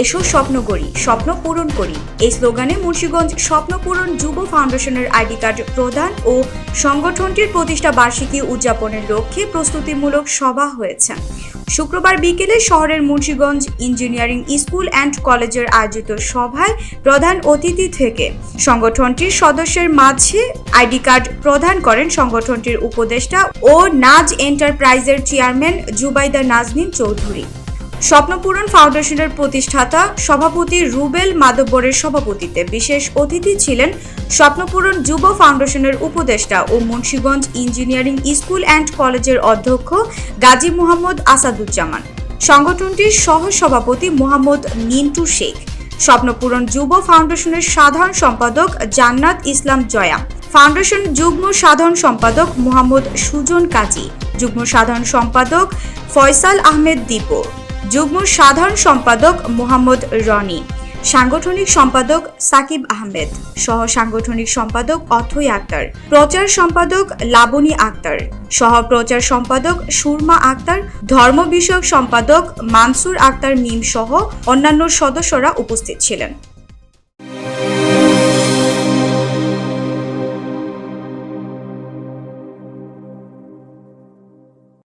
এসো স্বপ্ন গড়ি, স্বপ্ন পূরণ করি। এই স্লোগানে মুন্সিগঞ্জ স্বপ্ন পূরণ যুব ফাউন্ডেশনের আইডি কার্ড প্রদান ও সংগঠনটির প্রতিষ্ঠা বার্ষিকী উদযাপনের লক্ষ্যে প্রস্তুতিমূলক সভা হয়েছে। শুক্রবার বিকেলে শহরের মুন্সিগঞ্জ ইঞ্জিনিয়ারিং স্কুল অ্যান্ড কলেজের আয়োজিত সভায় প্রধান অতিথি থেকে সংগঠনটির সদস্যের মাঝে আইডি কার্ড প্রদান করেন সংগঠনটির উপদেষ্টা ও নাজ এন্টারপ্রাইজের চেয়ারম্যান জুবাইদা নাজনীন চৌধুরী। স্বপ্নপূরণ ফাউন্ডেশনের প্রতিষ্ঠাতা সভাপতি রুবেল মাদবরের সভাপতিত্বে বিশেষ অতিথি ছিলেন স্বপ্নপূরণ যুব ফাউন্ডেশনের উপদেষ্টা ও মুন্সিগঞ্জ ইঞ্জিনিয়ারিং স্কুল অ্যান্ড কলেজের অধ্যক্ষ গাজী মোহাম্মদ আসাদুজ্জামান, সংগঠনটির সহ সভাপতি মোহাম্মদ মিন্টু শেখ, স্বপ্নপূরণ যুব ফাউন্ডেশনের সাধারণ সম্পাদক জান্নাত ইসলাম জয়া, ফাউন্ডেশন যুগ্ম সাধারণ সম্পাদক মোহাম্মদ সুজন কাজী, যুগ্ম সাধারণ সম্পাদক ফয়সাল আহমেদ দীপু, যুগ্ম সাধারণ সম্পাদক মোহাম্মদ রনি, সাংগঠনিক সম্পাদক সাকিব আহমেদ, সহ সাংগঠনিক সম্পাদক অথৈ আক্তার, প্রচার সম্পাদক লাবনী আক্তার, সহ প্রচার সম্পাদক সুরমা আক্তার, ধর্ম বিষয়ক সম্পাদক মানসুর আক্তার মিম সহ অন্যান্য সদস্যরা উপস্থিত ছিলেন।